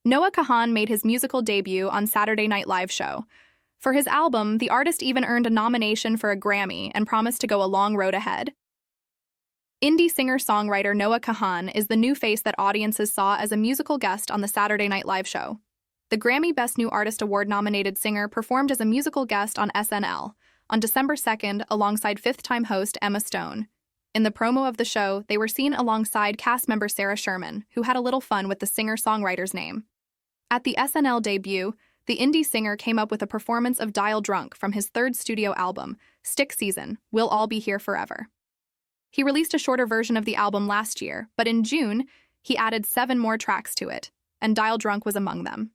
Noah Kahan made his musical debut on Saturday Night Live show. For his album, the artist even earned a nomination for a Grammy and promised to go a long road ahead. Indie singer-songwriter Noah Kahan is the new face that audiences saw as a musical guest on the Saturday Night Live show. The Grammy Best New Artist Award-nominated singer performed as a musical guest on SNL on December 2nd alongside fifth-time host Emma Stone. In the promo of the show, they were seen alongside cast member Sarah Sherman, who had a little fun with the singer-songwriter's name. At the SNL debut, the indie singer came up with a performance of Dial Drunk from his third studio album, Stick Season, We'll All Be Here Forever. He released a shorter version of the album last year, but in June, he added 7 more tracks to it, and Dial Drunk was among them.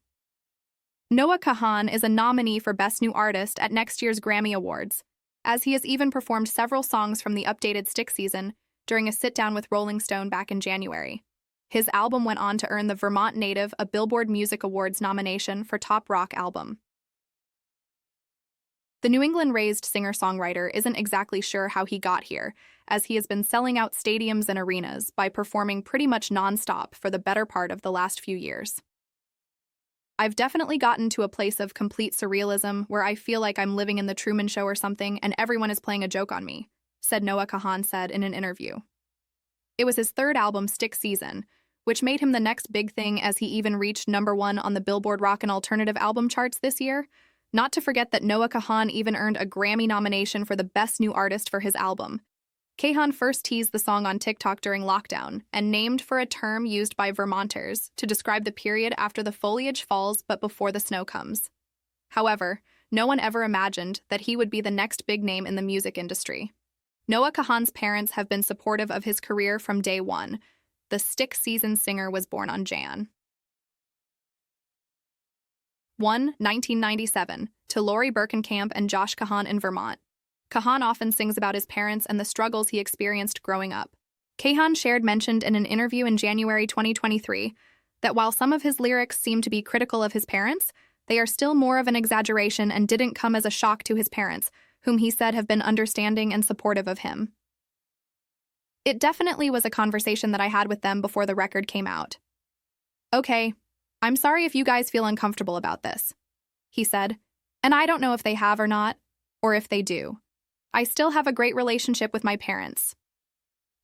Noah Kahan is a nominee for Best New Artist at next year's Grammy Awards, as he has even performed several songs from the updated Stick Season during a sit-down with Rolling Stone back in January. His album went on to earn the Vermont native a Billboard Music Awards nomination for Top Rock Album. The New England-raised singer-songwriter isn't exactly sure how he got here, as he has been selling out stadiums and arenas by performing pretty much non-stop for the better part of the last few years. I've definitely gotten to a place of complete surrealism where I feel like I'm living in the Truman Show or something and everyone is playing a joke on me, said Noah Kahan said in an interview. It was his third album, Stick Season, which made him the next big thing as he even reached #1 on the Billboard Rock and Alternative Album charts this year. Not to forget that Noah Kahan even earned a Grammy nomination for the Best New Artist for his album. Kahan first teased the song on TikTok during lockdown and named for a term used by Vermonters to describe the period after the foliage falls but before the snow comes. However, no one ever imagined that he would be the next big name in the music industry. Noah Kahan's parents have been supportive of his career from day one. The Stick Season singer was born on Jan. 1, 1997, to Laurie Birkenkamp and Josh Kahan in Vermont. Kahan often sings about his parents and the struggles he experienced growing up. Kahan mentioned in an interview in January 2023 that while some of his lyrics seem to be critical of his parents, they are still more of an exaggeration and didn't come as a shock to his parents, whom he said have been understanding and supportive of him. It definitely was a conversation that I had with them before the record came out. Okay, I'm sorry if you guys feel uncomfortable about this, he said, and I don't know if they have or not, or if they do. I still have a great relationship with my parents.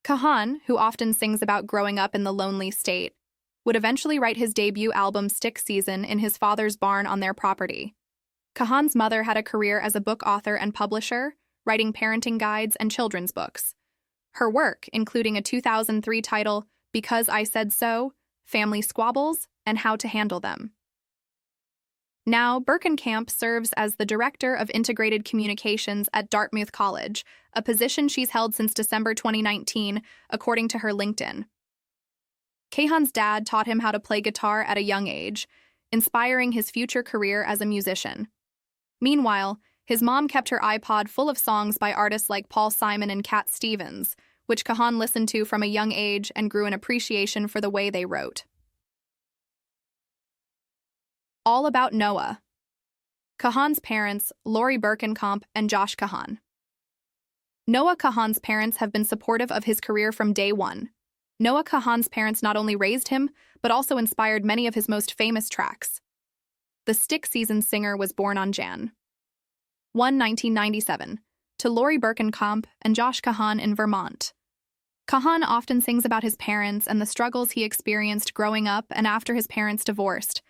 Kahan, who often sings about growing up in the lonely state, would eventually write his debut album Stick Season in his father's barn on their property. Kahan's mother had a career as a book author and publisher, writing parenting guides and children's books. Her work, including a 2003 title, Because I Said So, Family Squabbles, and How to Handle Them. Now, Birkenkamp serves as the Director of Integrated Communications at Dartmouth College, a position she's held since December 2019, according to her LinkedIn. Kahan's dad taught him how to play guitar at a young age, inspiring his future career as a musician. Meanwhile, his mom kept her iPod full of songs by artists like Paul Simon and Cat Stevens, which Kahan listened to from a young age and grew an appreciation for the way they wrote. All about Noah. Kahan's parents, Laurie Birkenkamp and Josh Kahan. Noah Kahan's parents have been supportive of his career from day one. Noah Kahan's parents not only raised him, but also inspired many of his most famous tracks. The Stick Season singer was born on Jan. 1, 1997, to Laurie Birkenkamp and Josh Kahan in Vermont. Kahan often sings about his parents and the struggles he experienced growing up and after his parents divorced.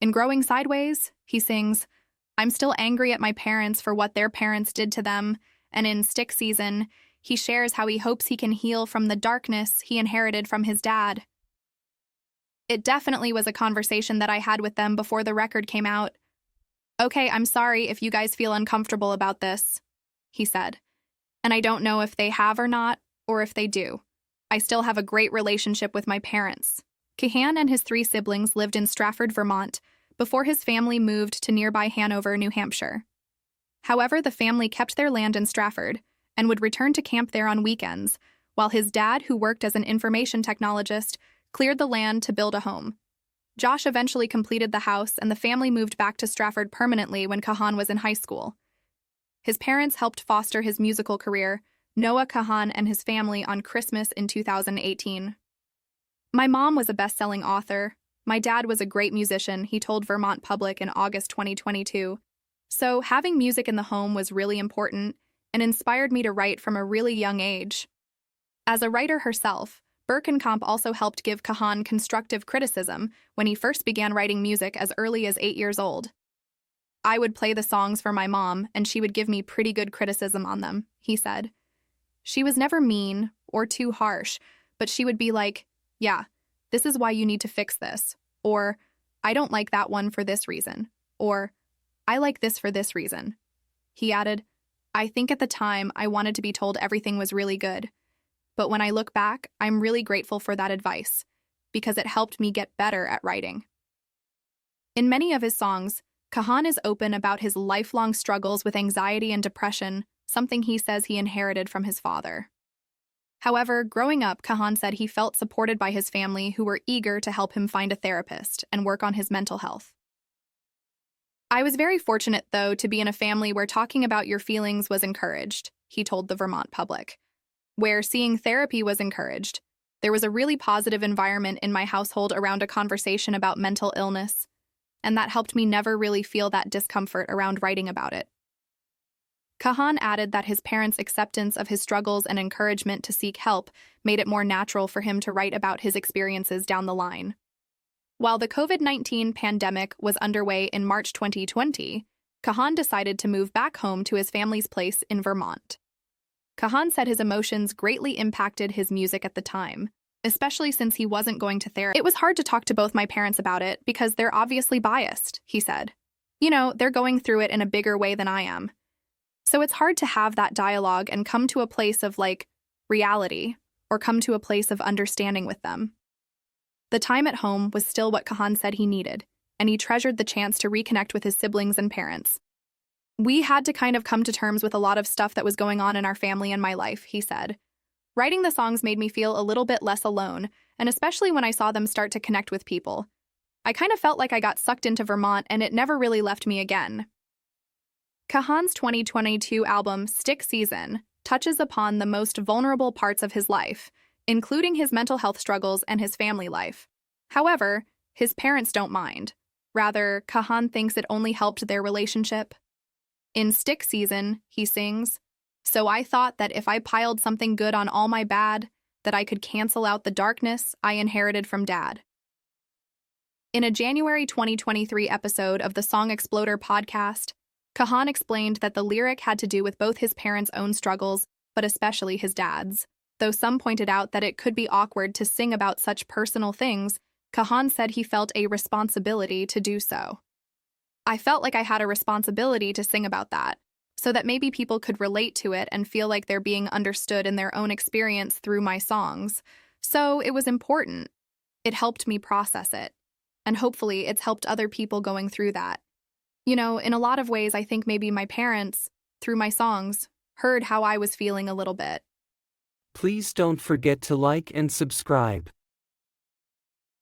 In Growing Sideways, he sings, I'm still angry at my parents for what their parents did to them, and in Stick Season, he shares how he hopes he can heal from the darkness he inherited from his dad. It definitely was a conversation that I had with them before the record came out. Okay, I'm sorry if you guys feel uncomfortable about this, he said. And I don't know if they have or not, or if they do. I still have a great relationship with my parents. Kahan and his 3 siblings lived in Stratford, Vermont, before his family moved to nearby Hanover, New Hampshire. However, the family kept their land in Stratford and would return to camp there on weekends, while his dad, who worked as an information technologist, cleared the land to build a home. Josh eventually completed the house, and the family moved back to Stratford permanently when Kahan was in high school. His parents helped foster his musical career, Noah Kahan and his family, on Christmas in 2018. My mom was a best-selling author, My dad was a great musician, he told Vermont Public in August 2022. So having music in the home was really important and inspired me to write from a really young age. As a writer herself, Berkenkamp also helped give Kahan constructive criticism when he first began writing music as early as 8 years old. I would play the songs for my mom, and she would give me pretty good criticism on them, he said. She was never mean or too harsh, but she would be like, yeah, this is why you need to fix this, or I don't like that one for this reason, or I like this for this reason. He added, I think at the time I wanted to be told everything was really good. But when I look back, I'm really grateful for that advice, because it helped me get better at writing. In many of his songs, Kahan is open about his lifelong struggles with anxiety and depression, something he says he inherited from his father. However, growing up, Kahan said he felt supported by his family who were eager to help him find a therapist and work on his mental health. I was very fortunate, though, to be in a family where talking about your feelings was encouraged, he told the Vermont Public. Where seeing therapy was encouraged. There was a really positive environment in my household around a conversation about mental illness, and that helped me never really feel that discomfort around writing about it. Kahan added that his parents' acceptance of his struggles and encouragement to seek help made it more natural for him to write about his experiences down the line. While the COVID-19 pandemic was underway in March 2020, Kahan decided to move back home to his family's place in Vermont. Kahan said his emotions greatly impacted his music at the time, especially since he wasn't going to therapy. It was hard to talk to both my parents about it because they're obviously biased, he said. You know, they're going through it in a bigger way than I am. So it's hard to have that dialogue and come to a place of, reality, or come to a place of understanding with them. The time at home was still what Kahan said he needed, and he treasured the chance to reconnect with his siblings and parents. We had to kind of come to terms with a lot of stuff that was going on in our family and my life, he said. Writing the songs made me feel a little bit less alone, and especially when I saw them start to connect with people. I kind of felt like I got sucked into Vermont and it never really left me again. Kahan's 2022 album, Stick Season, touches upon the most vulnerable parts of his life, including his mental health struggles and his family life. However, his parents don't mind. Rather, Kahan thinks it only helped their relationship. In Stick Season, he sings, "So I thought that if I piled something good on all my bad, that I could cancel out the darkness I inherited from Dad." In a January 2023 episode of the Song Exploder podcast, Kahan explained that the lyric had to do with both his parents' own struggles, but especially his dad's. Though some pointed out that it could be awkward to sing about such personal things, Kahan said he felt a responsibility to do so. I felt like I had a responsibility to sing about that, so that maybe people could relate to it and feel like they're being understood in their own experience through my songs. So it was important. It helped me process it. And hopefully it's helped other people going through that. You know, in a lot of ways, I think maybe my parents, through my songs, heard how I was feeling a little bit. Please don't forget to like and subscribe.